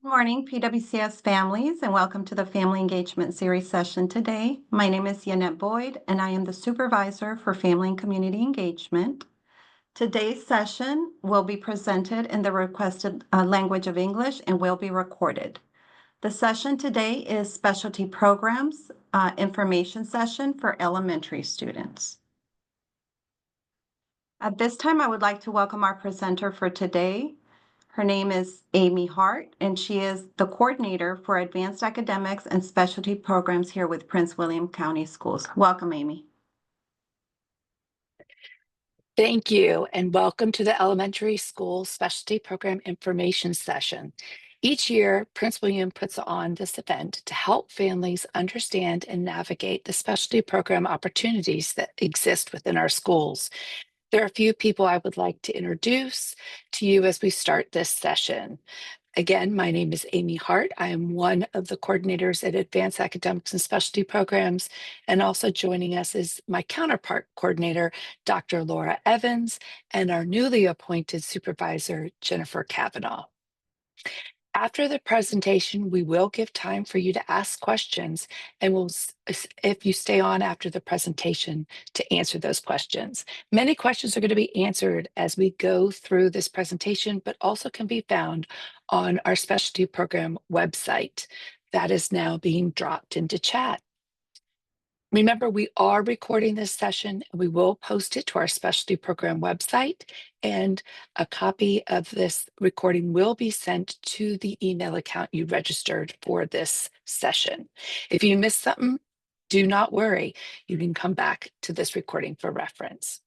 Good morning, PWCS families, and welcome to the Family Engagement Series session today. My name is Yanette Boyd, and I am the Supervisor for Family and Community Engagement. Today's session will be presented in the requested language of English and will be recorded. The session today is Specialty Programs Information Session for elementary students. At this time, I would like to welcome our presenter for today. Her name is Amy Hart, and she is the coordinator for advanced academics and specialty programs here with Prince William County Schools. Welcome, Amy. Thank you, and welcome to the Elementary School Specialty Program Information Session. Each year, Prince William puts on this event to help families understand and navigate the specialty program opportunities that exist within our schools. There are a few people I would like to introduce to you as we start this session. Again, my name is Amy Hart. I am one of the coordinators at Advanced Academics and Specialty Programs, and also joining us is my counterpart coordinator, Dr. Laura Evans, and our newly appointed supervisor, Jennifer Kavanaugh. After the presentation, we will give time for you to ask questions, and if you stay on after the presentation, to answer those questions. Many questions are going to be answered as we go through this presentation, but also can be found on our specialty program website. That is now being dropped into chat. Remember, we are recording this session, and we will post it to our specialty program website, and a copy of this recording will be sent to the email account you registered for this session. If you missed something, do not worry. You can come back to this recording for reference.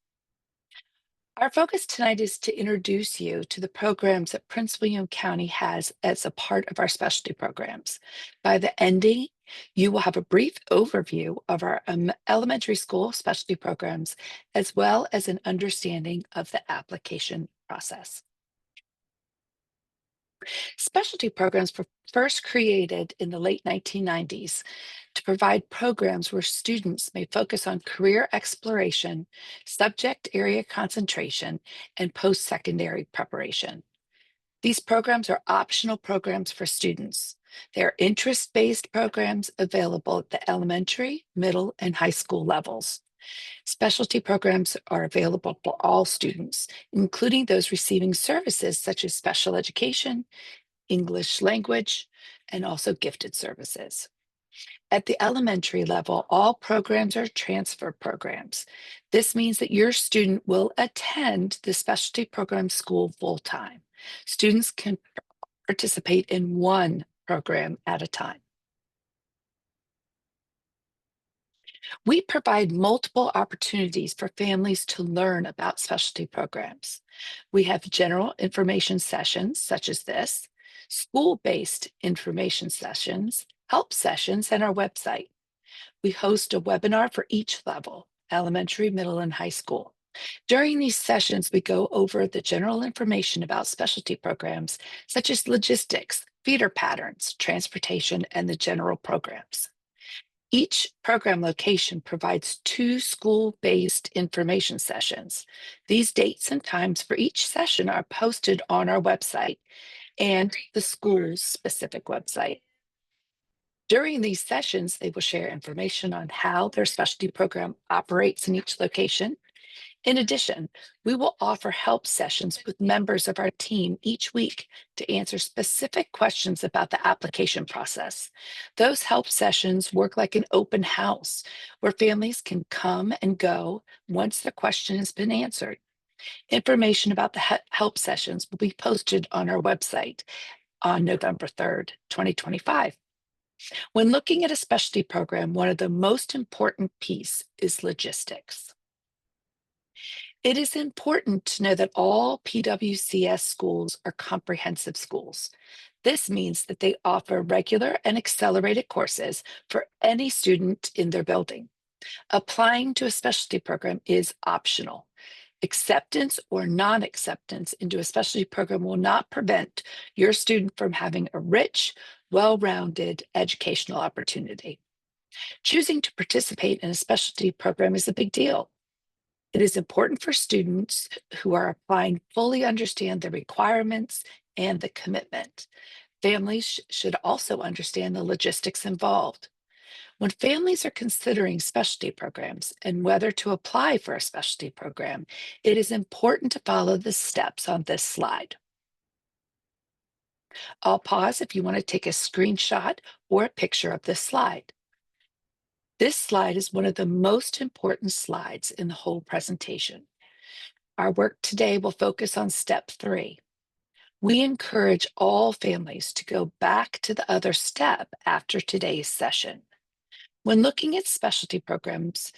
Our focus tonight is to introduce you to the programs that Prince William County has as a part of our specialty programs. By the ending, you will have a brief overview of our elementary school specialty programs, as well as an understanding of the application process. Specialty programs were first created in the late 1990s to provide programs where students may focus on career exploration, subject area concentration, and post-secondary preparation. These programs are optional programs for students. They are interest-based programs available at the elementary, middle, and high school levels. Specialty programs are available for all students, including those receiving services such as special education, English language, and also gifted services. At the elementary level, all programs are transfer programs. This means that your student will attend the specialty program school full-time. Students can participate in one program at a time. We provide multiple opportunities for families to learn about specialty programs. We have general information sessions such as this, school-based information sessions, help sessions, and our website. We host a webinar for each level, elementary, middle, and high school. During these sessions, we go over the general information about specialty programs, such as logistics, feeder patterns, transportation, and the general programs. Each program location provides 2 school-based information sessions. These dates and times for each session are posted on our website and the school's specific website. During these sessions, they will share information on how their specialty program operates in each location. In addition, we will offer help sessions with members of our team each week to answer specific questions about the application process. Those help sessions work like an open house where families can come and go once the question has been answered. Information about the help sessions will be posted on our website on November 3rd, 2025. When looking at a specialty program, one of the most important pieces is logistics. It is important to know that all PWCS schools are comprehensive schools. This means that they offer regular and accelerated courses for any student in their building. Applying to a specialty program is optional. Acceptance or non-acceptance into a specialty program will not prevent your student from having a rich, well-rounded educational opportunity. Choosing to participate in a specialty program is a big deal. It is important for students who are applying fully understand the requirements, and the commitment. Families should also understand the logistics involved. When families are considering specialty programs and whether to apply for a specialty program, it is important to follow the steps on this slide. I'll pause if you want to take a screenshot or a picture of this slide. This slide is one of the most important slides in the whole presentation. Our work today will focus on step 3. We encourage all families to go back to the other step after today's session. When looking at specialty programs,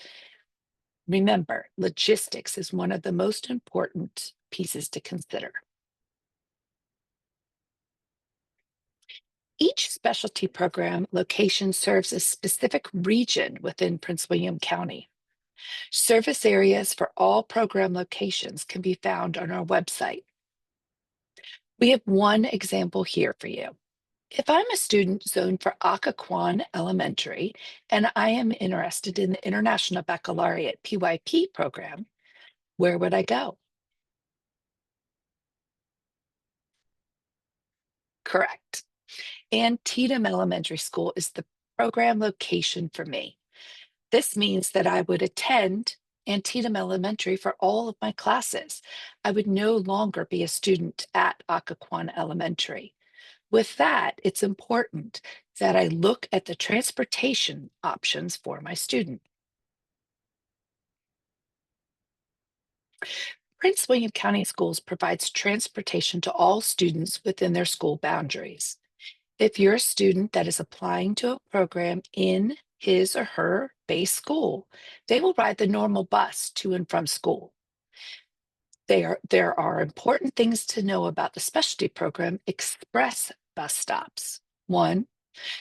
remember, logistics is one of the most important pieces to consider. Each specialty program location serves a specific region within Prince William County. Service areas for all program locations can be found on our website. We have one example here for you. If I'm a student zoned for Occoquan Elementary and I am interested in the International Baccalaureate PYP program, where would I go? Correct. Antietam Elementary School is the program location for me. This means that I would attend Antietam Elementary for all of my classes. I would no longer be a student at Occoquan Elementary. With that, it's important that I look at the transportation options for my student. Prince William County Schools provides transportation to all students within their school boundaries. If you're a student that is applying to a program in his or her base school, they will ride the normal bus to and from school. There are important things to know about the specialty program express bus stops. One,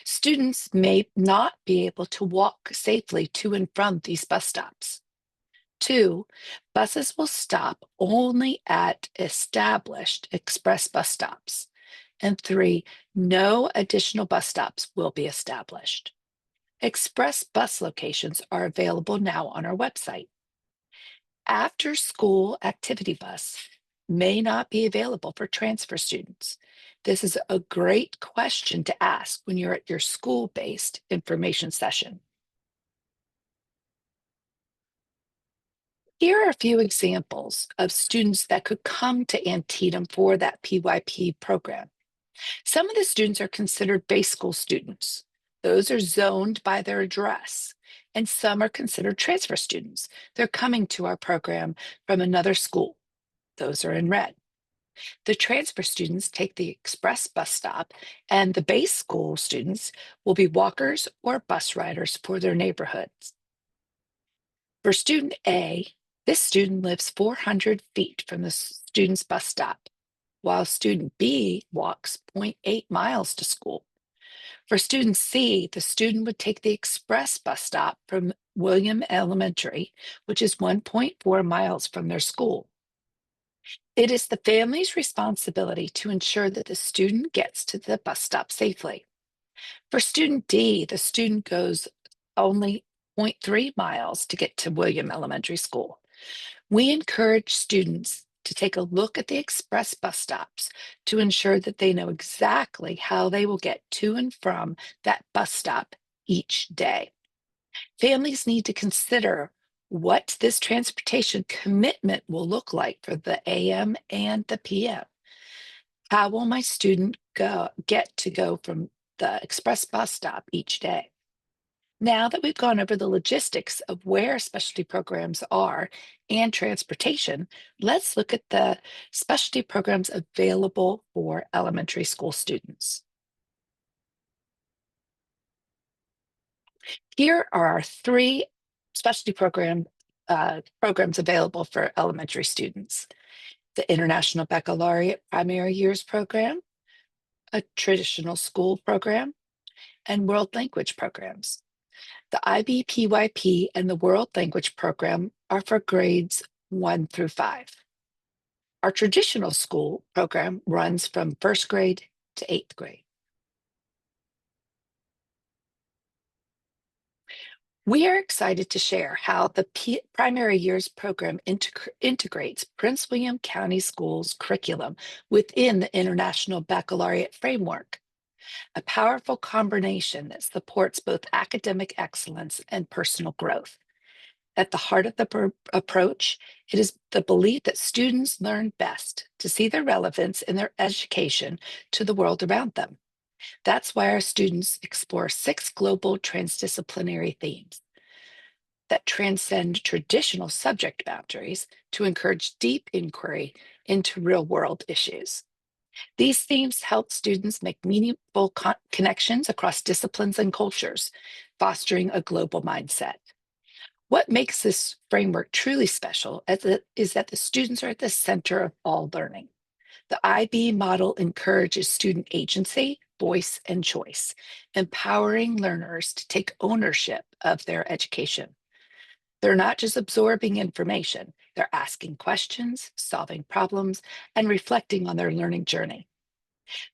students may not be able to walk safely to and from these bus stops. Two, buses will stop only at established express bus stops. And three, no additional bus stops will be established. Express bus locations are available now on our website. After school activity bus may not be available for transfer students. This is a great question to ask when you're at your school-based information session. Here are a few examples of students that could come to Antietam for that PYP program. Some of the students are considered base school students. Those are zoned by their address. And some are considered transfer students. They're coming to our program from another school. Those are in red. The transfer students take the express bus stop, and the base school students will be walkers or bus riders for their neighborhoods. For student A, this student lives 400 feet from the student's bus stop, while student B walks zero 0.8 miles to school. For student C, the student would take the express bus stop from William Elementary, which is 1.4 miles from their school. It is the family's responsibility to ensure that the student gets to the bus stop safely. For student D, the student goes only 0.3 miles to get to William Elementary School. We encourage students to take a look at the express bus stops to ensure that they know exactly how they will get to and from that bus stop each day. Families need to consider what this transportation commitment will look like for the AM and the PM. How will my student get to go from the express bus stop each day? Now that we've gone over the logistics of where specialty programs are and transportation, let's look at the specialty programs available for elementary school students. Here are our 3 specialty programs available for elementary students: the International Baccalaureate Primary Years Program, a traditional school program, and world language programs. The IBPYP and the World Language Program are for grades 1 through 5. Our traditional school program runs from first grade to 8th grade. We are excited to share how the Primary Years program integrates Prince William County Schools curriculum within the International Baccalaureate Framework, a powerful combination that supports both academic excellence and personal growth. At the heart of the approach, it is the belief that students learn best to see their relevance in their education to the world around them. That's why our students explore 6 global transdisciplinary themes that transcend traditional subject boundaries to encourage deep inquiry into real-world issues. These themes help students make meaningful connections across disciplines and cultures, fostering a global mindset. What makes this framework truly special is that the students are at the center of all learning. The IB model encourages student agency, voice, and choice, empowering learners to take ownership of their education. They're not just absorbing information, they're asking questions, solving problems, and reflecting on their learning journey.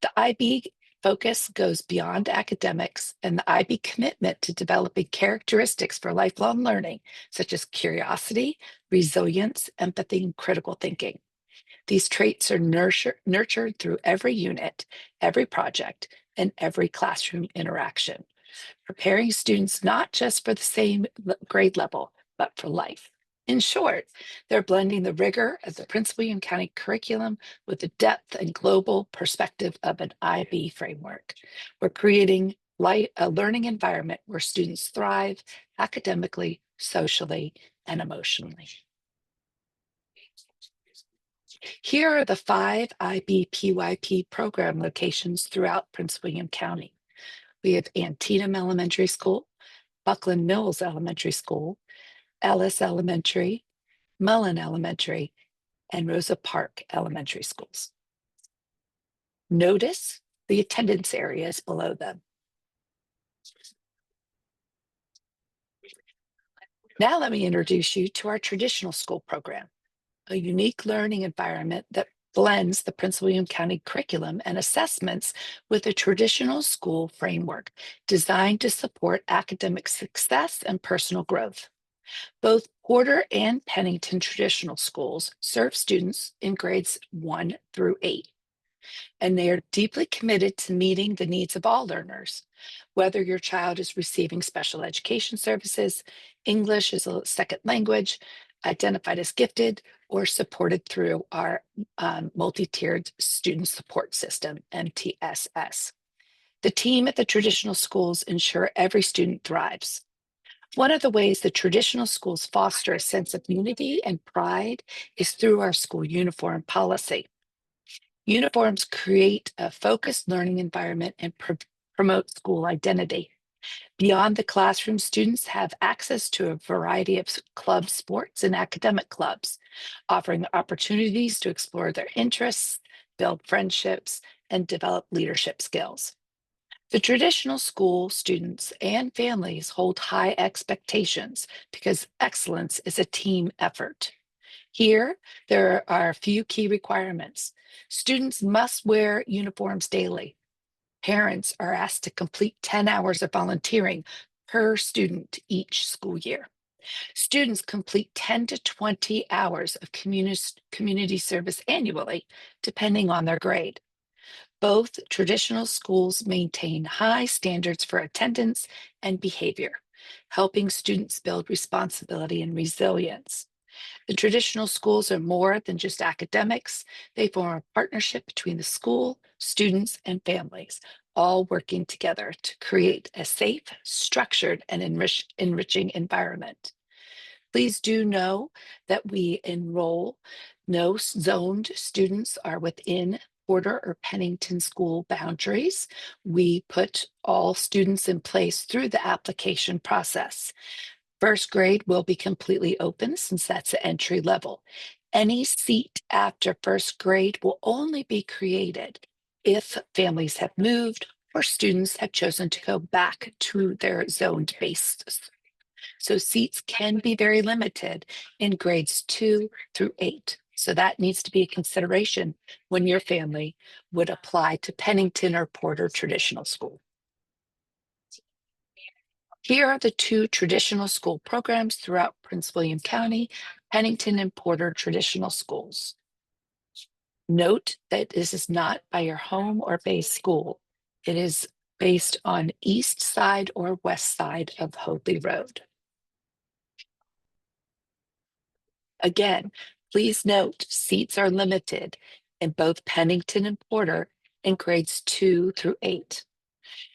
The IB focus goes beyond academics, and the IB commitment to developing characteristics for lifelong learning, such as curiosity, resilience, empathy, and critical thinking. These traits are nurtured through every unit, every project, and every classroom interaction, preparing students not just for the same grade level, but for life. In short, they're blending the rigor of the Prince William County curriculum with the depth and global perspective of an IB framework. We're creating a learning environment where students thrive academically, socially, and emotionally. Here are the 5 IB PYP program locations throughout Prince William County. We have Antietam Elementary School, Buckland Mills Elementary School, Ellis Elementary, Mullen Elementary, and Rosa Park Elementary Schools. Notice the attendance areas below them. Now let me introduce you to our traditional school program, a unique learning environment that blends the Prince William County curriculum and assessments with a traditional school framework designed to support academic success and personal growth. Both Porter and Pennington traditional schools serve students in grades 1 through 8, and they are deeply committed to meeting the needs of all learners. Whether your child is receiving special education services, English as a second language, identified as gifted, or supported through our multi-tiered student support system, MTSS. The team at the traditional schools ensure every student thrives. One of the ways the traditional schools foster a sense of unity and pride is through our school uniform policy. Uniforms create a focused learning environment and promote school identity. Beyond the classroom, students have access to a variety of club sports and academic clubs, offering opportunities to explore their interests, build friendships, and develop leadership skills. The traditional school students and families hold high expectations because excellence is a team effort. Here, there are a few key requirements. Students must wear uniforms daily. Parents are asked to complete 10 hours of volunteering per student each school year. Students complete 10 to 20 hours of community service annually, depending on their grade. Both traditional schools maintain high standards for attendance and behavior, helping students build responsibility and resilience. The traditional schools are more than just academics. They form a partnership between the school, students, and families, all working together to create a safe, structured, and enriching environment. Please do know that we enroll no zoned students are within Porter or Pennington school boundaries. We put all students in place through the application process. First grade will be completely open since that's the entry level. Any seat after first grade will only be created if families have moved or students have chosen to go back to their zoned bases. So seats can be very limited in grades 2 through 8. So that needs to be a consideration when your family would apply to Pennington or Porter Traditional School. Here are the two traditional school programs throughout Prince William County, Pennington and Porter Traditional Schools. Note that this is not by your home or base school. It is based on east side or west side of Hoadley Road. Again, please note seats are limited in both Pennington and Porter in grades 2 through 8.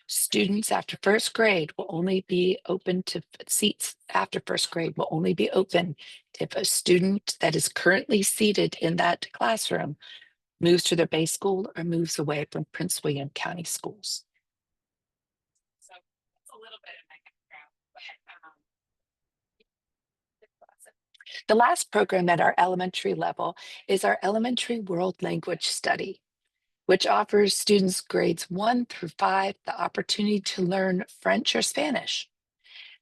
Students after first grade will only be open to seats after first grade will only be open if a student that is currently seated in that classroom moves to their base school or moves away from Prince William County schools. So that's a little bit of my background, the last program at our elementary level is our Elementary World Language Study, which offers students grades 1 through 5 the opportunity to learn French or Spanish.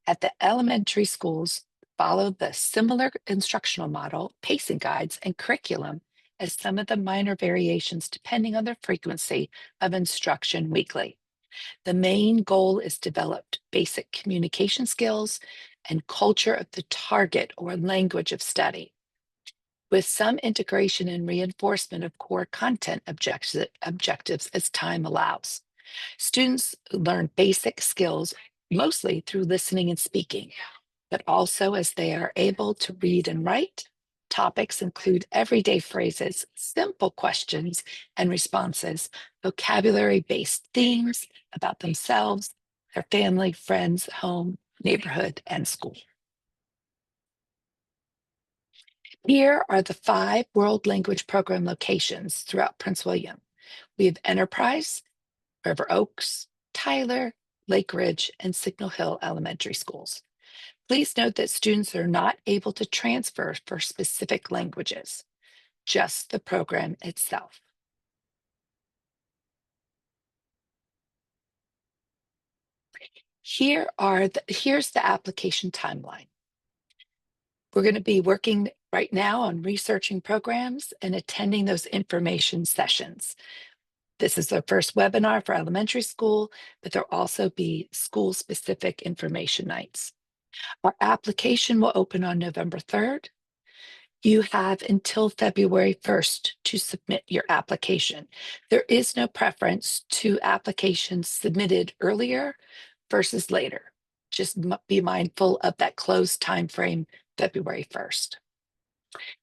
At the elementary schools, follow the similar instructional model, pacing guides, and curriculum as some of the minor variations depending on the frequency of instruction weekly. The main goal is developed basic communication skills and culture of the target or language of study, with some integration and reinforcement of core content objectives as time allows. Students learn basic skills mostly through listening and speaking, but also as they are able to read and write. Topics include everyday phrases, simple questions and responses, vocabulary-based themes about themselves, their family, friends, home, neighborhood, and school. Here are the 5 World Language Program locations throughout Prince William. We have Enterprise, River Oaks, Tyler, Lake Ridge, and Signal Hill Elementary Schools. Please note that students are not able to transfer for specific languages, just the program itself. Here's the application timeline. We're going to be working right now on researching programs and attending those information sessions. This is the first webinar for elementary school, but there'll also be school-specific information nights. Our application will open on November 3rd. You have until February 1st to submit your application. There is no preference to applications submitted earlier versus later. Just be mindful of that closed time frame, February 1st.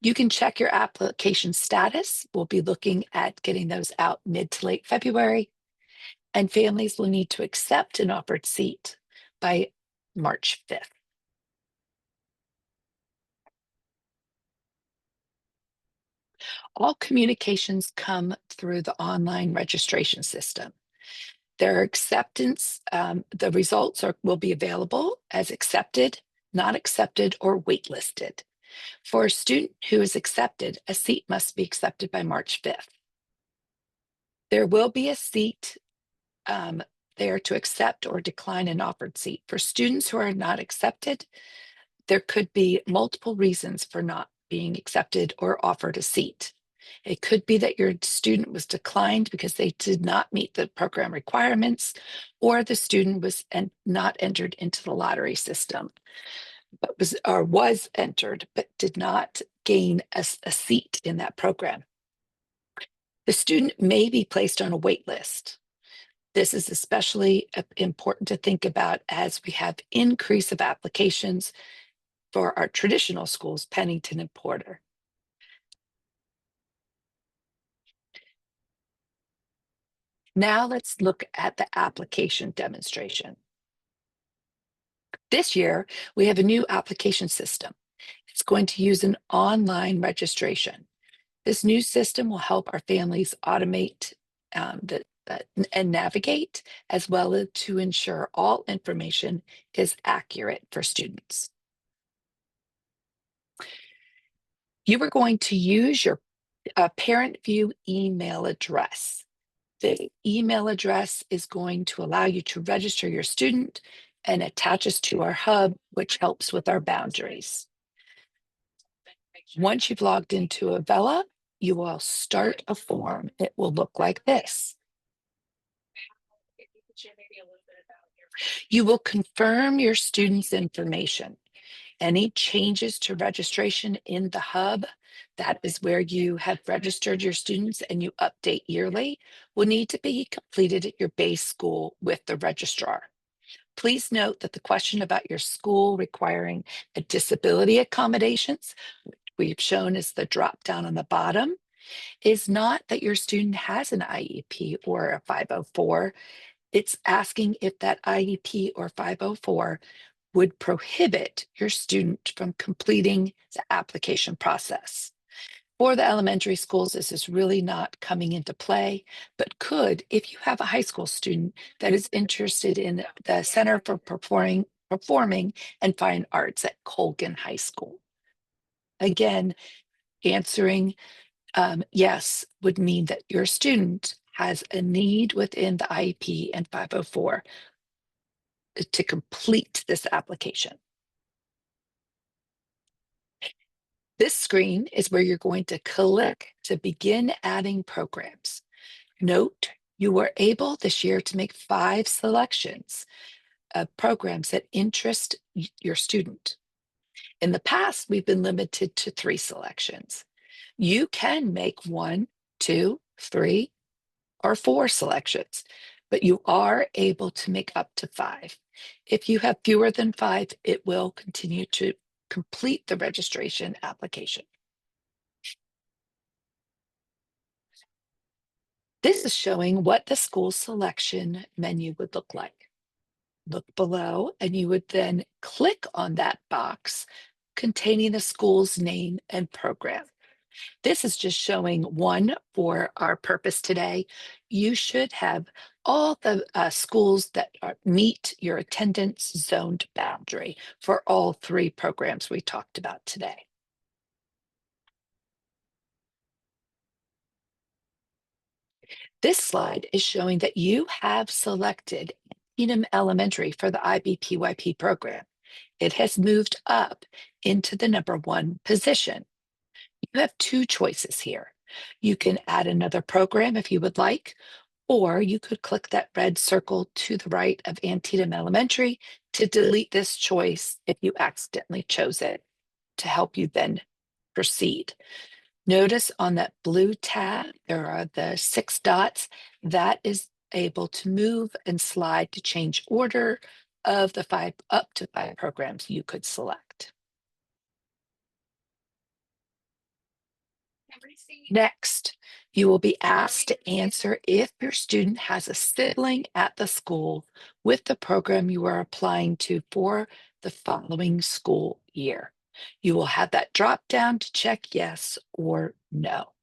You can check your application status. We'll be looking at getting those out mid to late February, and families will need to accept an offered seat by March 5th. All communications come through the online registration system. Their acceptance, the results will be available as accepted, not accepted, or waitlisted. For a student who is accepted, a seat must be accepted by March 5th. There will be a seat there to accept or decline an offered seat. For students who are not accepted, there could be multiple reasons for not being accepted or offered a seat. It could be that your student was declined because they did not meet the program requirements, or the student was not entered into the lottery system, but was entered but did not gain a seat in that program. The student may be placed on a wait list. This is especially important to think about as we have increase of applications for our traditional schools, Pennington and Porter. Now let's look at the application demonstration. This year, we have a new application system. It's going to use an online registration. This new system will help our families automate and navigate, as well as to ensure all information is accurate for students. You are going to use your parent view email address. The email address is going to allow you to register your student and attach us to our hub, which helps with our boundaries. Once you've logged into Avella, you will start a form. It will look like this. You will confirm your students' information. Any changes to registration in the hub, that is where you have registered your students and you update yearly, will need to be completed at your base school with the registrar. Please note that the question about your school requiring a disability accommodations, which we've shown as the drop down on the bottom, is not that your student has an IEP or a 504. It's asking if that IEP or 504 would prohibit your student from completing the application process. For the elementary schools, this is really not coming into play, but could if you have a high school student that is interested in the Center for Performing and Fine Arts at Colgan High School. Again, answering yes would mean that your student has a need within the IEP and 504 to complete this application. This screen is where you're going to click to begin adding programs. Note, you were able this year to make 5 selections of programs that interest your student. In the past, we've been limited to 3 selections. You can make 1, 2, 3, or 4 selections, but you are able to make up to 5. If you have fewer than 5, it will continue to complete the registration application. This is showing what the school selection menu would look like. Look below, and you would then click on that box containing the school's name and program. This is just showing one for our purpose today. You should have all the schools that meet your attendance zoned boundary for all 3 programs we talked about today. This slide is showing that you have selected Edom Elementary for the IBPYP program. It has moved up into the number 1 position. You have 2 choices here. You can add another program if you would like, or you could click that red circle to the right of Antietam Elementary to delete this choice if you accidentally chose it to help you then proceed. Notice on that blue tab, there are the 6 dots. That is able to move and slide to change order of the 5 up to 5 programs you could select. Next, you will be asked to answer if your student has a sibling at the school with the program you are applying to for the following school year. You will have that drop down to check yes or no.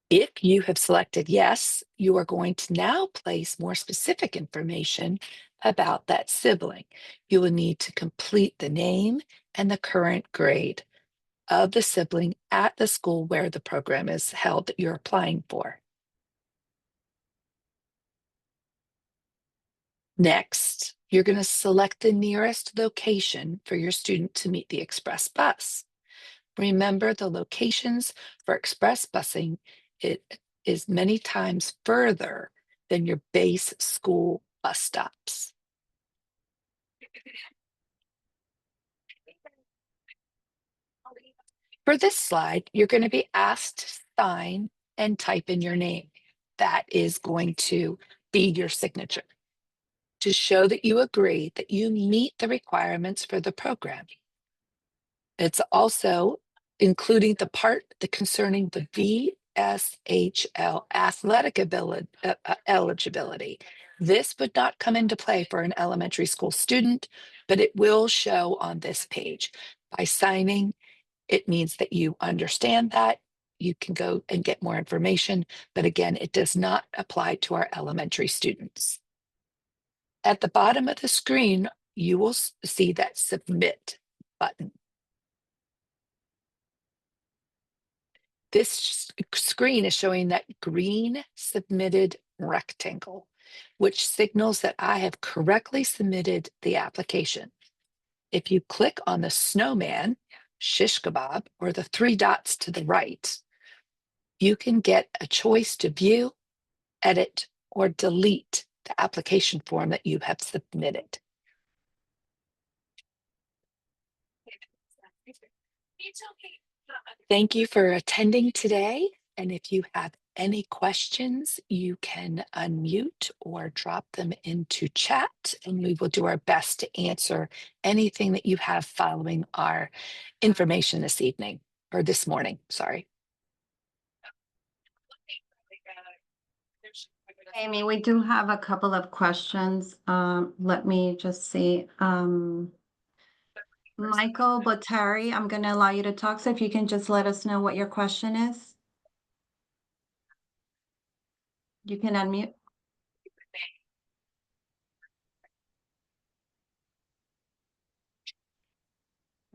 If you have selected yes, you are going to now place more specific information about that sibling. You will need to complete the name and the current grade of the sibling at the school where the program is held that you're applying for. Next, you're going to select the nearest location for your student to meet the express bus. Remember, the locations for express busing, it is many times further than your base school bus stops. For this slide, you're going to be asked to sign and type in your name. That is going to be your signature to show that you agree that you meet the requirements for the program. It's also including the part that concerning the VSHL athletic eligibility. This would not come into play for an elementary school student, but it will show on this page. By signing, it means that you understand that. You can go and get more information, but again, it does not apply to our elementary students. At the bottom of the screen, you will see that Submit button. This screen is showing that green submitted rectangle, which signals that I have correctly submitted the application. If you click on the snowman, shish kebab, or the 3 dots to the right, you can get a choice to view, edit, or delete the application form that you have submitted. Thank you for attending today. And if you have any questions, you can unmute or drop them into chat, and we will do our best to answer anything that you have following our information this evening, or this morning, sorry. Amy, we do have a couple of questions. Let me just see. Michael Bottari, I'm going to allow you to talk. So if you can just let us know what your question is. You can unmute.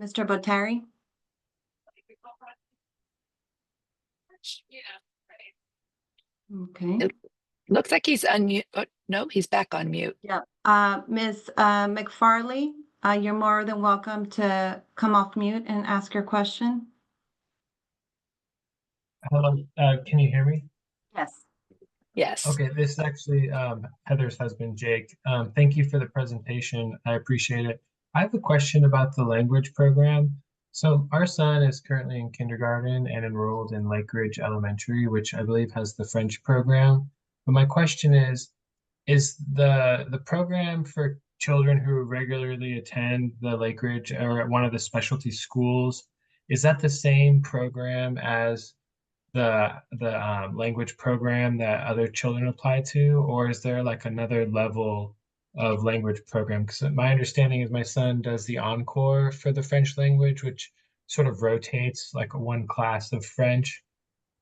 Mr. Bottari? Okay. It looks like he's unmute. Oh, no, he's back on mute. Yeah. Ms. McFarley, you're more than welcome to come off mute and ask your question. Hello, can you hear me? Yes. Yes. Okay, this is actually Heather's husband, Jake. Thank you for the presentation. I appreciate it. I have a question about the language program. So our son is currently in kindergarten and enrolled in Lake Ridge Elementary, which I believe has the French program. But my question is the program for children who regularly attend the Lake Ridge or at one of the specialty schools, is that the same program as the language program that other children apply to, or is there like another level of language program? Because my understanding is my son does the encore for the French language, which sort of rotates like one class of French.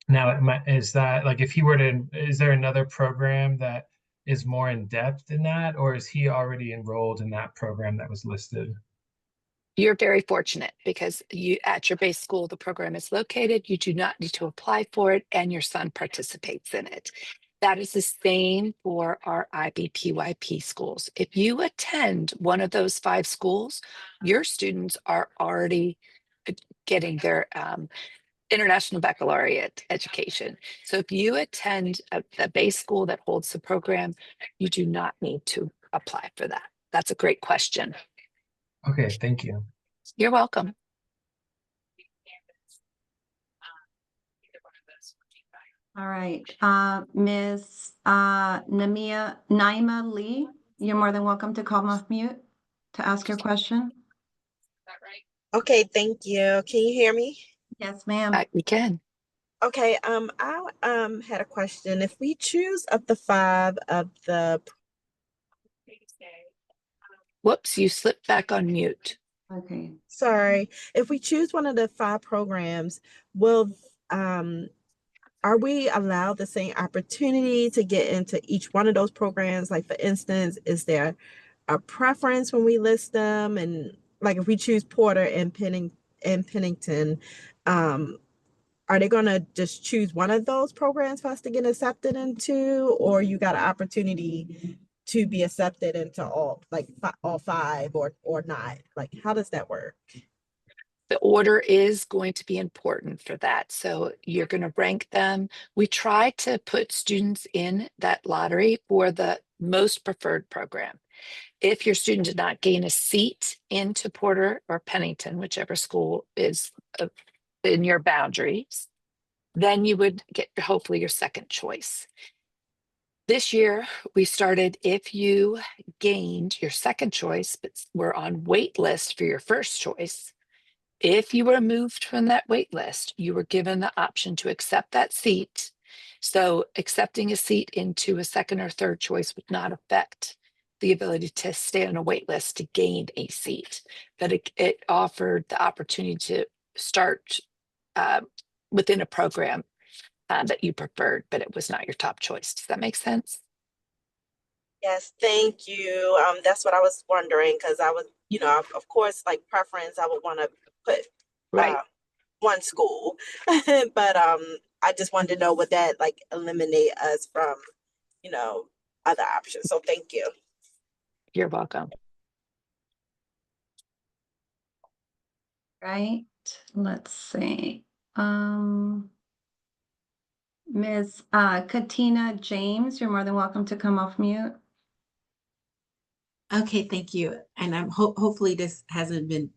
Now, is that like if he were to, is there another program that is more in depth in that, or is he already enrolled in that program that was listed? You're very fortunate because you at your base school, the program is located. You do not need to apply for it, and your son participates in it. That is the same for our IBPYP schools. If you attend one of those 5 schools, your students are already getting their international baccalaureate education. So if you attend a base school that holds the program, you do not need to apply for that. That's a great question. Okay, thank you. You're welcome. All right. Ms. Naima Lee, you're more than welcome to come off mute to ask your question. Okay, thank you. Can you hear me? Yes, ma'am. We can. Okay, I had a question. If we choose up the 5 of the Whoops, you slipped back on mute. Okay. sorry, if we choose one of the 5 programs, will are we allowed the same opportunity to get into each one of those programs? Like for instance, is there a preference when we list them? And like if we choose Porter and Pennington, are they gonna just choose one of those programs for us to get accepted into, or you got an opportunity to be accepted into all like all 5 or not? Like how does that work? The order is going to be important for that. So you're going to rank them. We try to put students in that lottery for the most preferred program. If your student did not gain a seat into Porter or Pennington, whichever school is in your boundaries, then you would get hopefully your second choice. This year, we started if you gained your second choice, but were on wait list for your first choice. If you were moved from that wait list, you were given the option to accept that seat. So accepting a seat into a second or third choice would not affect the ability to stay on a wait list to gain a seat, but it offered the opportunity to start within a program that you preferred, but it was not your top choice. Does that make sense? Yes, thank you. That's what I was wondering because I was, of course, like preference, I would want to put Right. uh, one school, but I just wanted to know would that like eliminate us from, you know, other options. So thank you. You're welcome. Right. Let's see. Ms. Katina James, you're more than welcome to come off mute. Okay, thank you. And I'm hopefully this hasn't been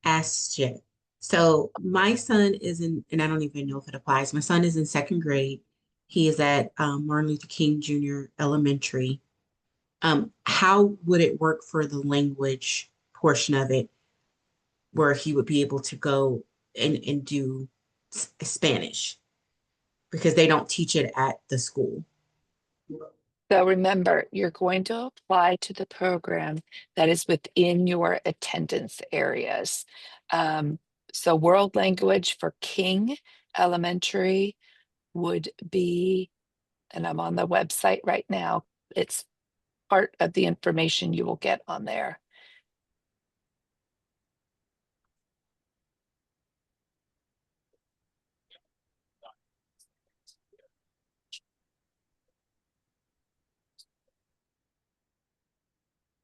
asked yet. So my son is in, and I don't even know if it applies. My son is in second grade. He is at Martin Luther King Jr. Elementary. How would it work for the language portion of it, where he would be able to go and do Spanish because they don't teach it at the school? So remember, you're going to apply to the program that is within your attendance areas. So world language for King Elementary would be, and I'm on the website right now, it's part of the information you will get on there.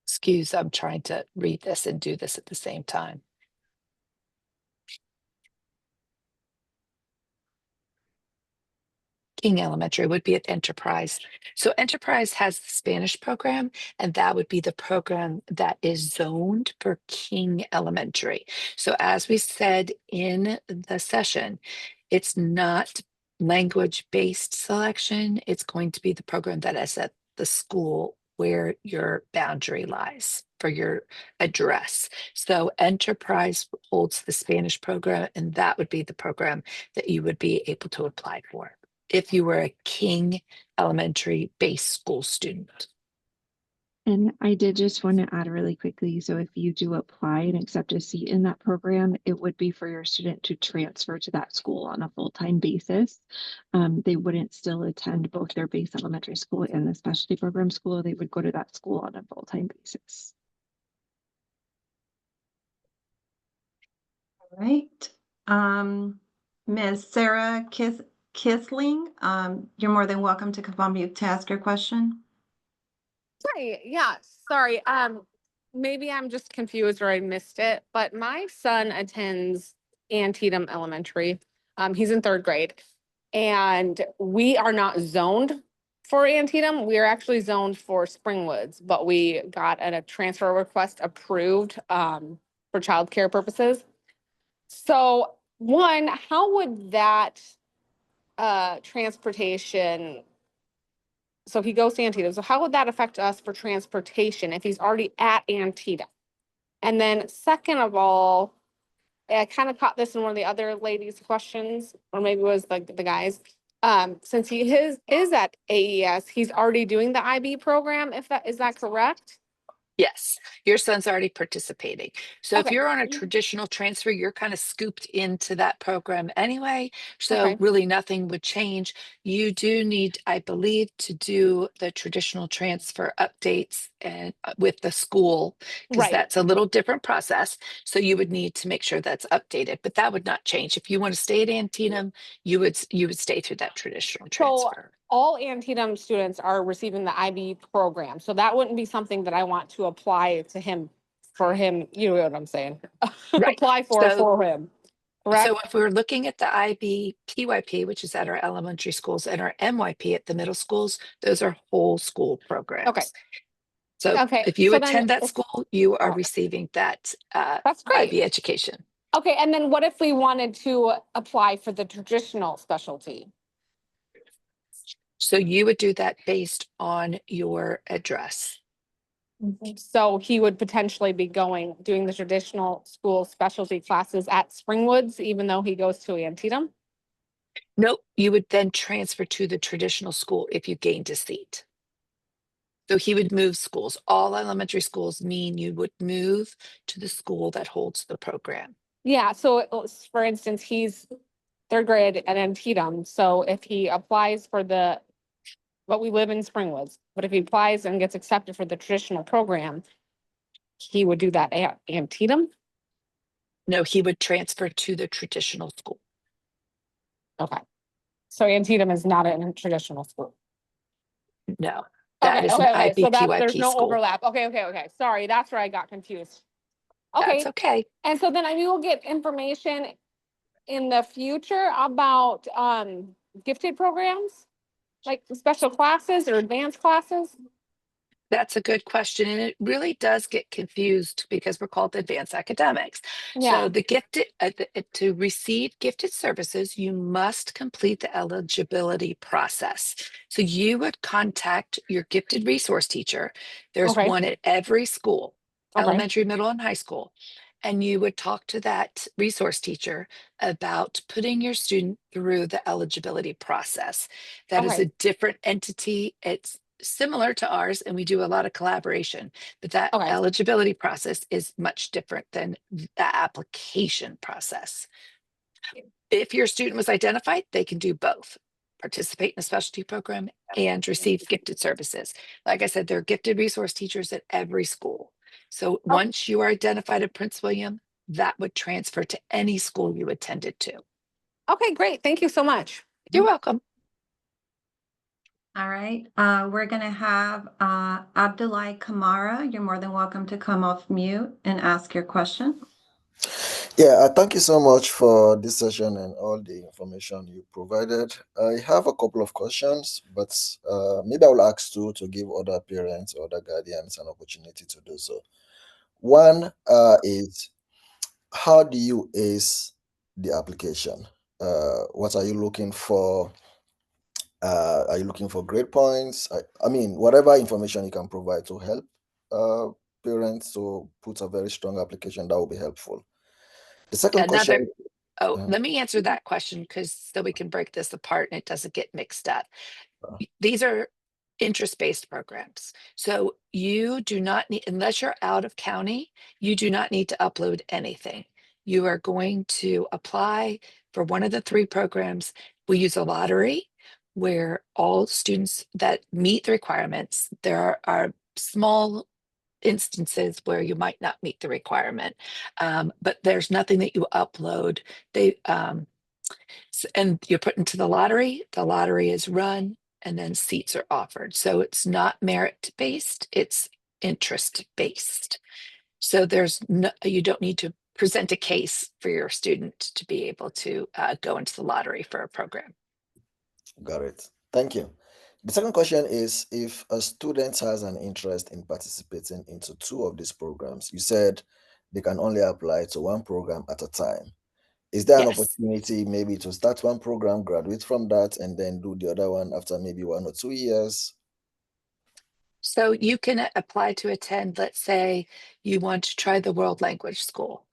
Excuse, I'm trying to read this and do this at the same time. King Elementary would be at Enterprise. So Enterprise has the Spanish program, and that would be the program that is zoned for King Elementary. So as we said in the session, it's not language-based selection. It's going to be the program that is at the school where your boundary lies for your address. So Enterprise holds the Spanish program, and that would be the program that you would be able to apply for if you were a King Elementary base school student. And I did just want to add really quickly, so if you do apply and accept a seat in that program, it would be for your student to transfer to that school on a full-time basis. They wouldn't still attend both their base elementary school and the specialty program school. They would go to that school on a full-time basis. All right. Ms. Sarah Kisling, you're more than welcome to come on mute to ask your question. Hi, yeah, sorry. Maybe I'm just confused or I missed it, but my son attends Antietam Elementary. He's in third grade. And we are not zoned for Antietam. We are actually zoned for Springwoods, but we got a transfer request approved for childcare purposes. So one, how would that transportation, so he goes to Antietam. So how would that affect us for transportation if he's already at Antietam? And then second of all, I kind of caught this in one of the other ladies' questions, or maybe it was the guys. Since he is at AES, he's already doing the IB program. Is that correct? Yes, your son's already participating. So if Okay. you're on a traditional transfer, you're kind of scooped into that program anyway. So Okay. really nothing would change. You do need, I believe, to do the traditional transfer updates and with the school, because Right. that's a little different process. So you would need to make sure that's updated, but that would not change. If you want to stay at Antietam, you would stay through that traditional transfer. All Antietam students are receiving the IB program. So that wouldn't be something that I want to apply to him for him. You know what I'm saying? Right. Apply for him. Correct? So if we're looking at the IB PYP, which is at our elementary schools, and our MYP at the middle schools, those are whole school programs. Okay. So Okay, if you so then attend that if- school, you are receiving that That's great. IB education. Okay, and then what if we wanted to apply for the traditional specialty? So you would do that based on your address. So he would potentially be doing the traditional school specialty classes at Springwoods, even though he goes to Antietam? Nope, you would then transfer to the traditional school if you gained a seat. So he would move schools. All elementary schools mean you would move to the school that holds the program. Yeah, so for instance, he's third grade at Antietam. So if he applies for but we live in Springwoods, but if he applies and gets accepted for the traditional program, he would do that at Antietam? No, he would transfer to the traditional school. Okay. So Antietam is not a traditional school. No, that is an Okay. IB So PYP there's no school. overlap. Okay. Sorry, that's where I got confused. Okay. That's okay. And so then we will get information in the future about gifted programs? Like special classes or advanced classes? That's a good question. And it really does get confused because we're called advanced academics. Yeah. So the gifted to receive gifted services, you must complete the eligibility process. So you would contact your gifted resource teacher. There's Okay. one at every school, Okay. elementary, middle, and high school. And you would talk to that resource teacher about putting your student through the eligibility process. That is Okay. a different entity. It's similar to ours, and we do a lot of collaboration, but that Okay. eligibility process is much different than the application process. If your student was identified, they can do both: participate in a specialty program and receive gifted services. Like I said, there are gifted resource teachers at every school. So Oh, once you are identified at Prince William, that would transfer to any school you attended to. okay, great. Thank you so much. You're welcome. All right, we're gonna have Abdullah Kamara. You're more than welcome to come off mute and ask your question. Yeah, thank you so much for this session and all the information you provided. I have a couple of questions, but maybe I will ask two to give other parents or other guardians an opportunity to do so. One is, how do you ace the application? What are you looking for? Are you looking for grade points? I mean, whatever information you can provide to help parents to put a very strong application, that will be helpful. The second Another, question. let me answer that question because so we can break this apart and it doesn't get mixed up. Uh, These are interest-based programs. So you do not need, unless you're out of county, you do not need to upload anything. You are going to apply for one of the three programs. We use a lottery where all students that meet the requirements, there are small instances where you might not meet the requirement, but there's nothing that you upload. And you're put into the lottery is run, and then seats are offered. So it's not merit based, it's interest based. So there's no, you don't need to present a case for your student to be able to go into the lottery for a program. Got it. Thank you. The second question is, if a student has an interest in participating into two of these programs, you said they can only apply to one program at a time. Is there an Yes. opportunity maybe to start one program, graduate from that, and then do the other one after maybe 1 or 2 years? So you can apply to attend, let's say you want to try the world language school.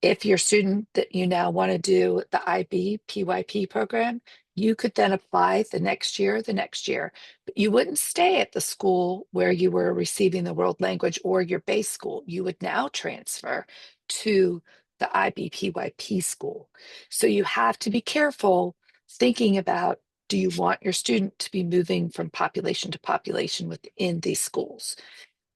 If your student that you now want to do the IB PYP program, you could then apply the next year, but you wouldn't stay at the school where you were receiving the world language or your base school. You would now transfer to the IB PYP school. So you have to be careful thinking about, do you want your student to be moving from population to population within these schools?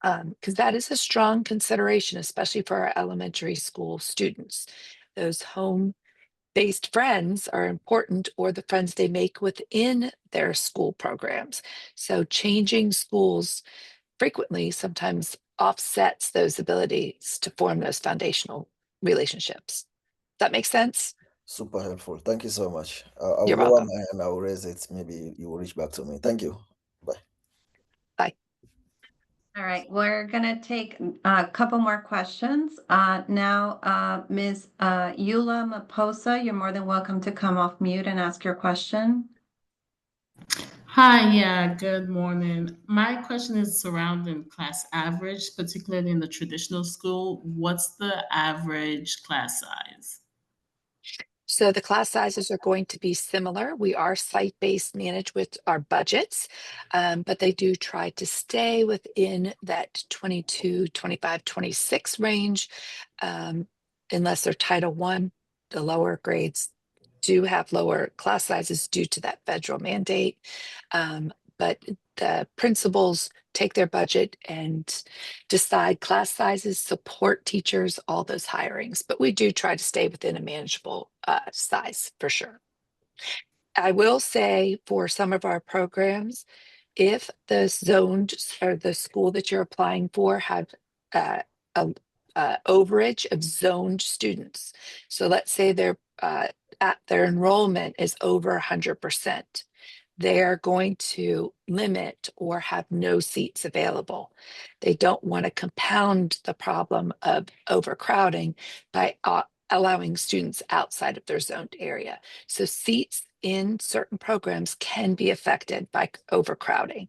Because that is a strong consideration, especially for our elementary school students. Those home-based friends are important, or the friends they make within their school programs. So changing schools frequently sometimes offsets those abilities to form those foundational relationships. That makes sense? Super helpful. Thank you so much. I will You're lower welcome. my hand, I will raise it. Maybe you will reach back to me. Thank you. Bye. Bye. All right, we're gonna take a couple more questions. Now, Ms. Eula Maposa, you're more than welcome to come off mute and ask your question. Hi, yeah, good morning. My question is surrounding class average, particularly in the traditional school. What's the average class size? So the class sizes are going to be similar. We are site-based managed with our budgets, but they do try to stay within that 22, 25, 26 range, unless they're Title I. The lower grades do have lower class sizes due to that federal mandate. But the principals take their budget and decide class sizes, support teachers, all those hirings. But we do try to stay within a manageable size for sure. I will say for some of our programs, if the zoned or the school that you're applying for have uh, a overage of zoned students. So let's say they're their enrollment is over 100%, they're going to limit or have no seats available. They don't want to compound the problem of overcrowding by allowing students outside of their zoned area. So seats in certain programs can be affected by overcrowding.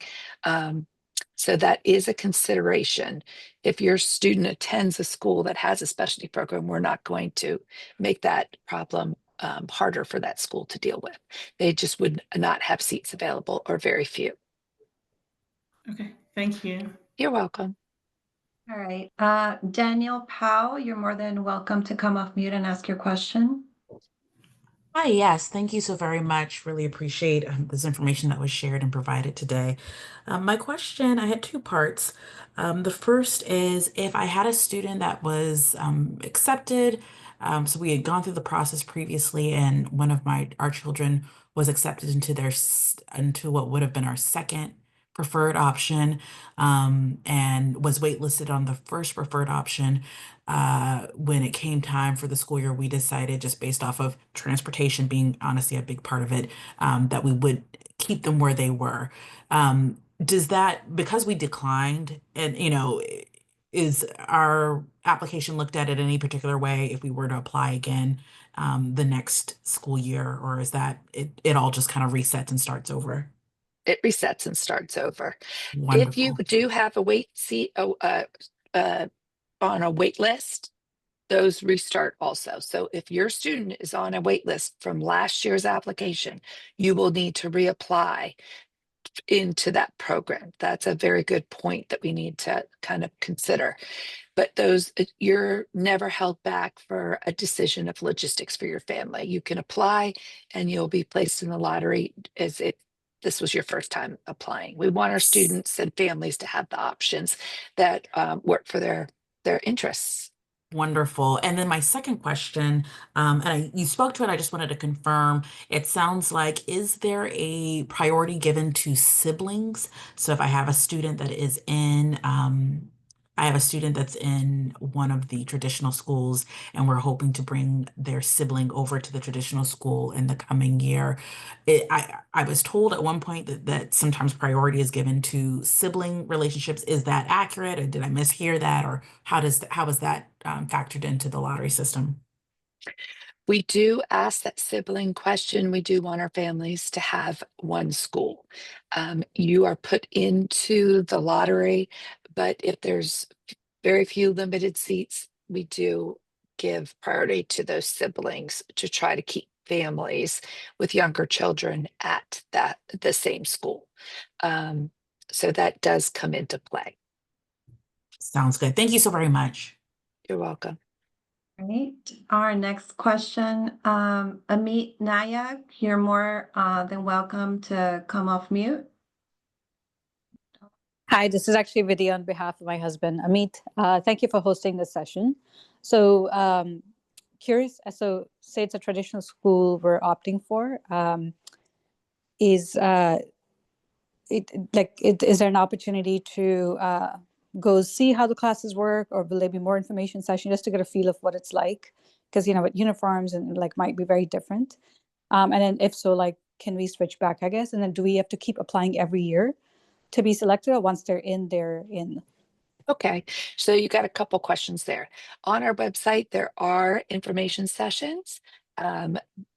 So that is a consideration. If your student attends a school that has a specialty program, we're not going to make that problem harder for that school to deal with. They just would not have seats available or very few. Okay, thank you. You're welcome. All right. Daniel Powell, you're more than welcome to come off mute and ask your question. Hi, yes, thank you so very much. Really appreciate this information that was shared and provided today. My question, I had two parts. The first is if I had a student that was accepted, so we had gone through the process previously, and one of our children was accepted into into what would have been our second preferred option, and was waitlisted on the first preferred option. When it came time for the school year, we decided, just based off of transportation being honestly a big part of it, that we would keep them where they were. Does that, because we declined, and is our application looked at in any particular way if we were to apply again the next school year, or is that it all just kind of resets and starts over? It resets and starts over. If you Wonderful. do have a wait seat on a wait list, those restart also. So if your student is on a wait list from last year's application, you will need to reapply into that program. That's a very good point that we need to kind of consider. But you're never held back for a decision of logistics for your family. You can apply and you'll be placed in the lottery as if this was your first time applying. We want our students and families to have the options that work for their interests. Wonderful. And then my second question, you spoke to it, I just wanted to confirm. It sounds like, is there a priority given to siblings? So if I have a student that is I have a student that's in one of the traditional schools, and we're hoping to bring their sibling over to the traditional school in the coming year. I was told at one point that sometimes priority is given to sibling relationships. Is that accurate, or did I mishear that, or how is that factored into the lottery system? We do ask that sibling question. We do want our families to have one school. You are put into the lottery, but if there's very few limited seats, we do give priority to those siblings to try to keep families with younger children at the same school. So that does come into play. Sounds good. Thank you so very much. You're welcome. Right. Our next question, Amit Nayak, you're more than welcome to come off mute. Hi, this is actually Vidya on behalf of my husband, Amit. Thank you for hosting this session. So curious, so say it's a traditional school we're opting for. Is there an opportunity to go see how the classes work, or will there be more information session just to get a feel of what it's like? Because with uniforms and might be very different. And then if so, can we switch back, I guess? And then do we have to keep applying every year to be selected, or once they're in? Okay, so you got a couple questions there. On our website, there are information sessions.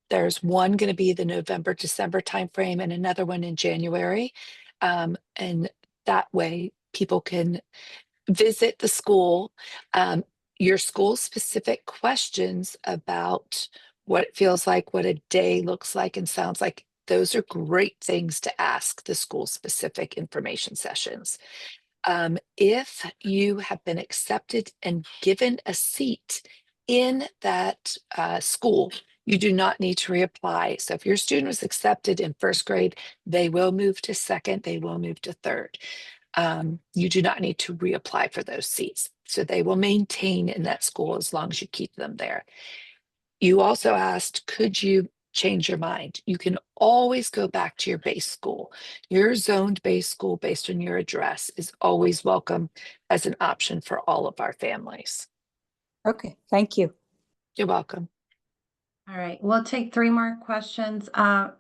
There's one going to be the November, December timeframe, and another one in January. And that way people can visit the school. Your school specific questions about what it feels like, what a day looks like and sounds like, those are great things to ask the school specific information sessions. If you have been accepted and given a seat in that school, you do not need to reapply. So if your student was accepted in first grade, they will move to second, they will move to third. You do not need to reapply for those seats. So they will maintain in that school as long as you keep them there. You also asked, could you change your mind? You can always go back to your base school. Your zoned base school based on your address is always welcome as an option for all of our families. Okay, thank you. You're welcome. All right, we'll take 3 more questions.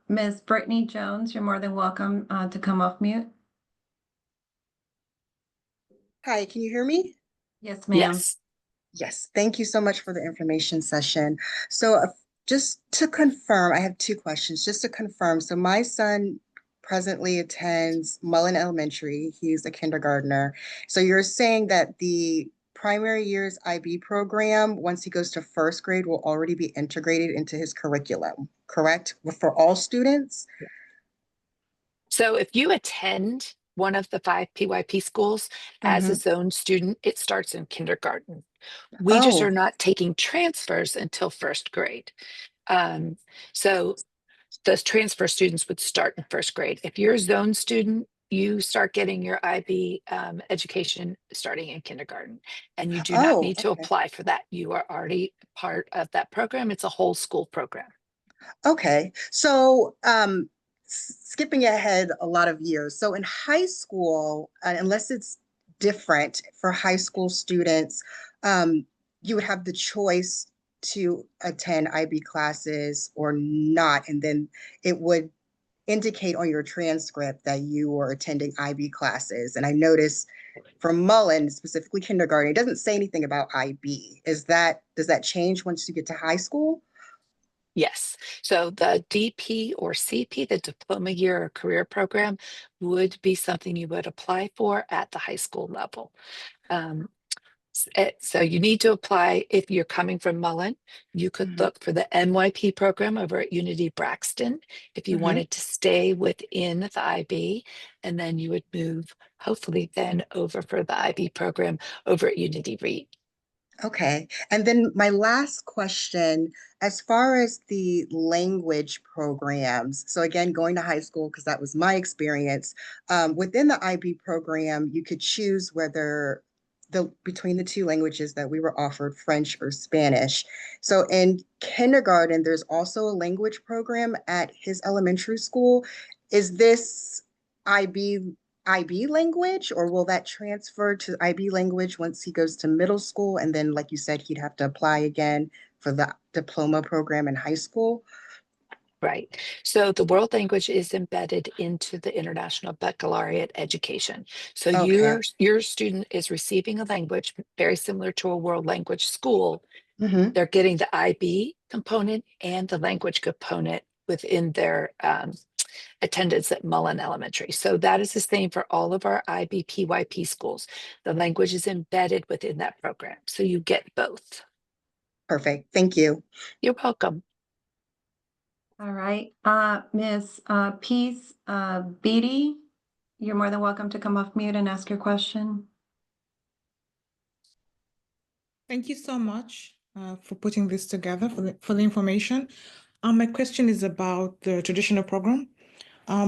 Ms. Brittany Jones, you're more than welcome to come off mute. Hi, can you hear me? Yes, ma'am. Yes. Yes, thank you so much for the information session. So just to confirm, I have 2 questions. Just to confirm, so my son presently attends Mullen Elementary. He's a kindergartner. So you're saying that the primary year's IB program, once he goes to 1st grade, will already be integrated into his curriculum, correct? For all students? So if you attend one of the 5 PYP schools as a zone student, it starts in kindergarten. We just are Oh, not taking transfers until 1st grade. So those transfer students would start in 1st grade. If you're a zone student, you start getting your IB education starting in kindergarten, and you do not oh, need to okay. apply for that. You are already part of that program. It's a whole school program. Okay, so skipping ahead a lot of years. So in high school, unless it's different for high school students, you would have the choice to attend IB classes or not, and then it would indicate on your transcript that you were attending IB classes. And I noticed from Mullen, specifically kindergarten, it doesn't say anything about IB. Does that change once you get to high school? Yes. So the DP or CP, the diploma year or career program, would be something you would apply for at the high school level. So you need to apply if you're coming from Mullen. You could Mhm, look for the NYP program over at Unity Braxton if you mhm. wanted to stay within the IB, and then you would move hopefully then over for the IB program over at Unity Reed. Okay. And then my last question, as far as the language programs, so again, going to high school, because that was my experience, within the IB program, you could choose whether between the 2 languages that we were offered, French or Spanish. So in kindergarten, there's also a language program at his elementary school. Is this IB language, or will that transfer to IB language once he goes to middle school? And then, like you said, he'd have to apply again for the diploma program in high school? Right. So the world language is embedded into the International Baccalaureate education. So Okay. your student is receiving a language very similar to a world language school. Mm-hmm. They're getting the IB component and the language component within their attendance at Mullen Elementary. So that is the same for all of our IB PYP schools. The language is embedded within that program. So you get both. Perfect. Thank you. You're welcome. All right, Ms. Peace Beatty, you're more than welcome to come off mute and ask your question. Thank you so much for putting this together for the information. My question is about the traditional program.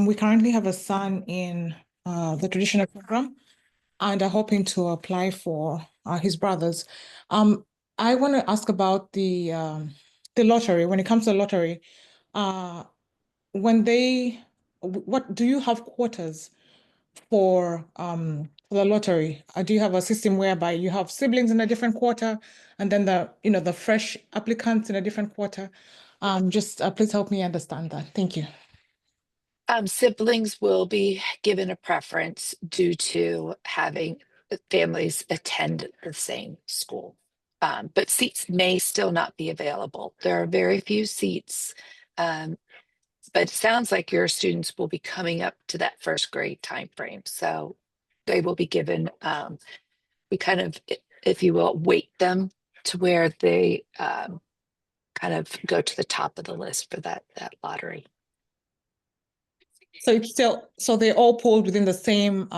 We currently have a son in the traditional program and are hoping to apply for his brothers. I want to ask about the lottery. When it comes to lottery, what do you have quotas for the lottery? Do you have a system whereby you have siblings in a different quarter and then the fresh applicants in a different quarter? Just please help me understand that. Thank you. Siblings will be given a preference due to having families attend the same school. But seats may still not be available. There are very few seats, but it sounds like your students will be coming up to that 1st grade timeframe. So they will be given, we kind of, if you will, weight them to where they kind of go to the top of the list for that lottery. So they all pooled within the same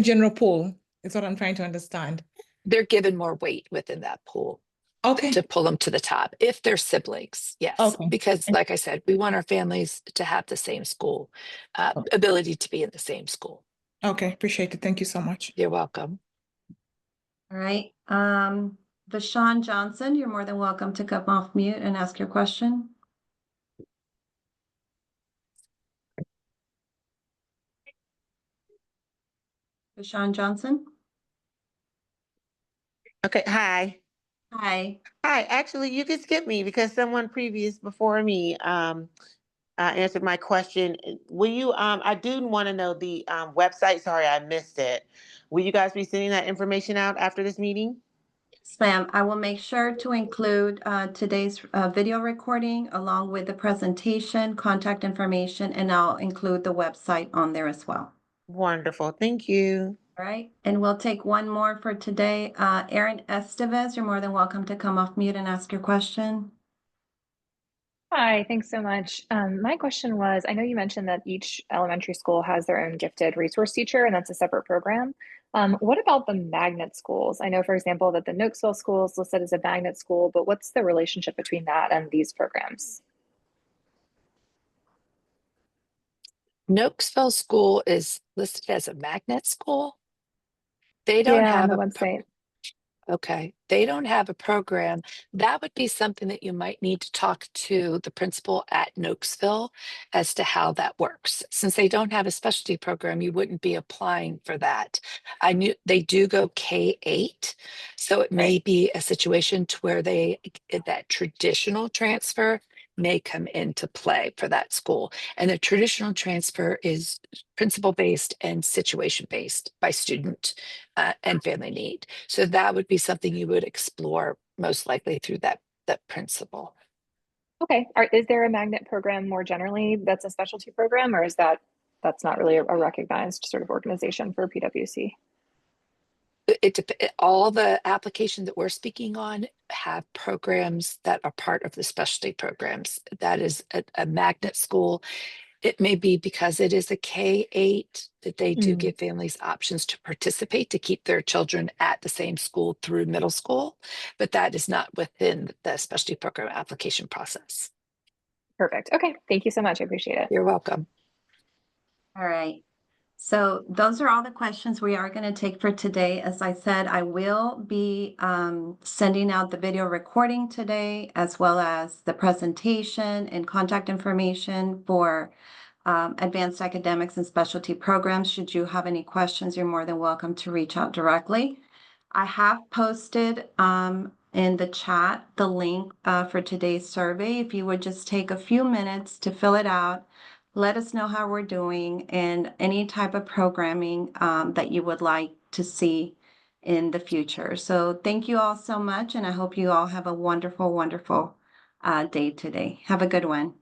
general pool is what I'm trying to understand. They're given more weight within that pool Okay. to pull them to the top if they're siblings. Yes, Okay. because like I said, we want our families to have the same school, ability to be in the same school. Okay, appreciate it. Thank you so much. You're welcome. All right, Vashawn Johnson, you're more than welcome to come off mute and ask your question. Vashawn Johnson. Okay, hi. Hi. Hi, actually, you can skip me because someone previous before me answered my question. Will you, I do want to know the website. Sorry, I missed it. Will you guys be sending that information out after this meeting? Sam, I will make sure to include today's video recording along with the presentation, contact information, and I'll include the website on there as well. Wonderful. Thank you. All right, and we'll take one more for today. Erin Estevez, you're more than welcome to come off mute and ask your question. Hi, thanks so much. My question was, I know you mentioned that each elementary school has their own gifted resource teacher, and that's a separate program. What about the magnet schools? I know, for example, that the Nokesville school is listed as a magnet school, but what's the relationship between that and these programs? Nokesville School is listed as a magnet school. They don't Yeah, on have the a website. Okay, they don't have a program. That would be something that you might need to talk to the principal at Nokesville as to how that works. Since they don't have a specialty program, you wouldn't be applying for that. I knew they do go K-8, so it may be a situation to where that traditional transfer may come into play for that school. And the traditional transfer is principal based and situation based by student and family need. So that would be something you would explore most likely through that principal. Okay, is there a magnet program more generally that's a specialty program, or is that's not really a recognized sort of organization for PWC? All the applications that we're speaking on have programs that are part of the specialty programs. That is a magnet school. It may be because it is a K-8 that they do give families options to participate to keep their children at the same school through middle school, but that is not within the specialty program application process. Perfect. Okay, thank you so much. I appreciate it. You're welcome. All right. So those are all the questions we are going to take for today. As I said, I will be sending out the video recording today, as well as the presentation and contact information for advanced academics and specialty programs. Should you have any questions, you're more than welcome to reach out directly. I have posted in the chat the link for today's survey. If you would just take a few minutes to fill it out, let us know how we're doing and any type of programming that you would like to see in the future. So thank you all so much, and I hope you all have a wonderful, wonderful day today. Have a good one.